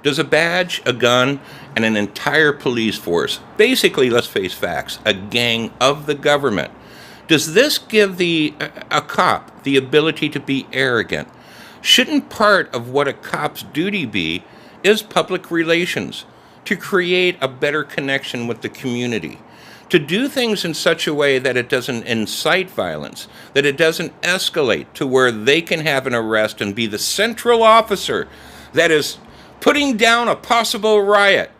Does a badge, a gun, and an entire police force, basically, let's face facts, a gang of the government, does this give a cop the ability to be arrogant? Shouldn't part of what a cop's duty be is public relations, to create a better connection with the community, to do things in such a way that it doesn't incite violence, that it doesn't escalate to where they can have an arrest and be the central officer that is putting down a possible riot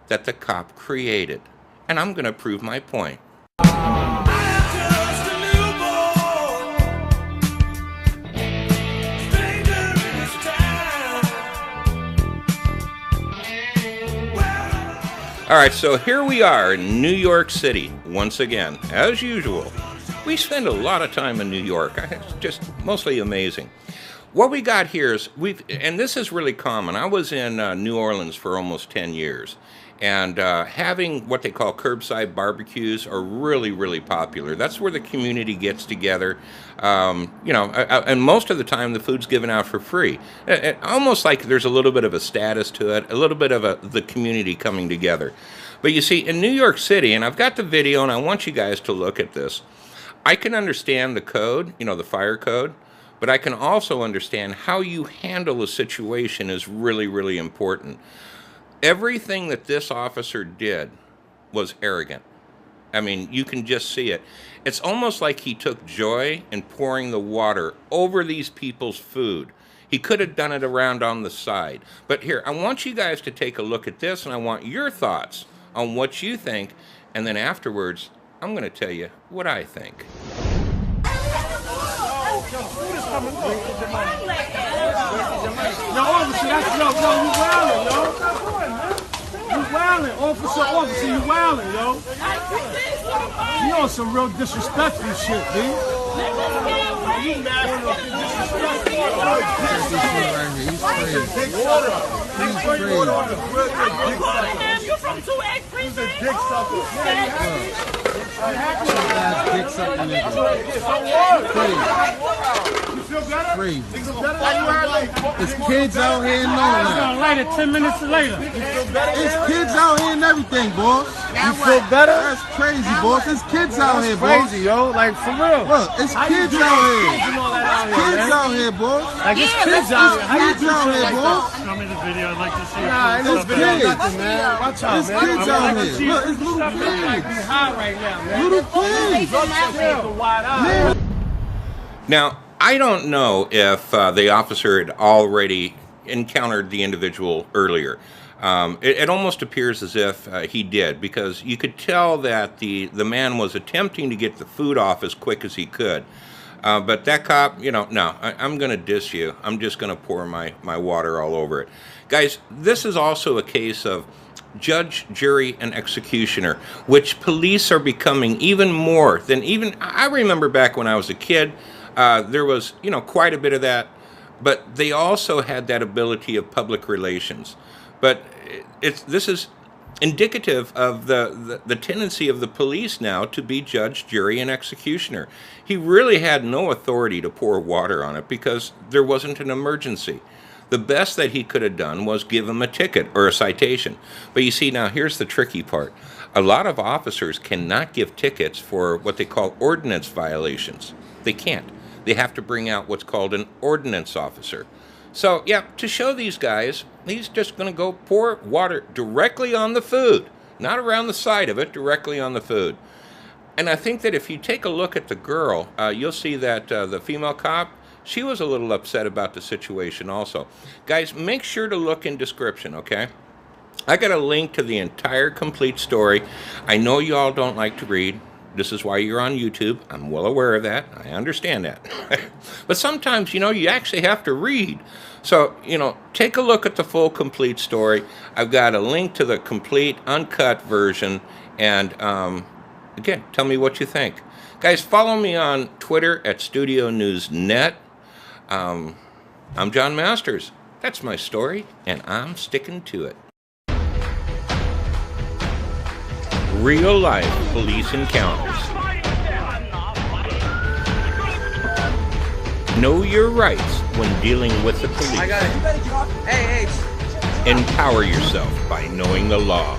that the cop created? And I'm going to prove my point. All right, so here we are in New York City once again, as usual. We spend a lot of time in New York. It's just mostly amazing. What we got here is and this is really common. I was in New Orleans for almost 10 years, and having what they call curbside barbecues are really, really popular. That's where the community gets together, and most of the time the food's given out for free. Almost like there's a little bit of a status to it, a little bit of the community coming together. But you see, in New York City, and I've got the video, and I want you guys to look at this. I can understand the code, the fire code, but I can also understand how you handle a situation is really, really important. Everything that this officer did was arrogant. I mean, you can just see it. It's almost like he took joy in pouring the water over these people's food. He could have done it around on the side. But here, I want you guys to take a look at this, and I want your thoughts on what you think, and then afterwards, I'm going to tell you what I think. Officer, you wildin', yo. You on some real disrespectful shit, B. You from 2X precinct? Dick sucker. You feel better? Crazy. It's kids out here and all that. Gonna light it 10 minutes later. It's kids out here and everything, boss. You feel better? That's crazy, boss. It's kids out here, boss. Crazy, yo. Like, for real. Look, it's kids out here. Kids out here, boss. Like, it's kids out here. How you Kids out here, boss. Show me the video. I'd like to see it. Nah, ain't no It's video, kids. nothing, man. Watch out, It's man. kids out here. Look, it's little Like, kids. be high right now, man. Little kids. Wide eyes. Now, I don't know if the officer had already encountered the individual earlier. It almost appears as if he did, because you could tell that the man was attempting to get the food off as quick as he could. But that cop, no, I'm going to diss you. I'm just going to pour my water all over it. Guys, this is also a case of judge, jury, and executioner, which police are becoming even more than I remember back when I was a kid, there was, quite a bit of that, but they also had that ability of public relations. But this is indicative of the tendency of the police now to be judge, jury, and executioner. He really had no authority to pour water on it because there wasn't an emergency. The best that he could have done was give him a ticket or a citation. But you see, now here's the tricky part. A lot of officers cannot give tickets for what they call ordinance violations. They can't. They have to bring out what's called an ordinance officer. So, yeah, to show these guys, he's just going to go pour water directly on the food, not around the side of it, directly on the food. And I think that if you take a look at the girl, you'll see that the female cop, she was a little upset about the situation also. Guys, make sure to look in description, okay? I got a link to the entire complete story. I know you all don't like to read. This is why you're on YouTube. I'm well aware of that. I understand that. But sometimes, you actually have to read. So, take a look at the full complete story. I've got a link to the complete uncut version. And, again, tell me what you think. Guys, follow me on Twitter at Studio News Net. I'm John Masters. That's my story, and I'm sticking to it. Real life police encounters. Know your rights when dealing with the police. I got it. Hey. Empower yourself by knowing the law.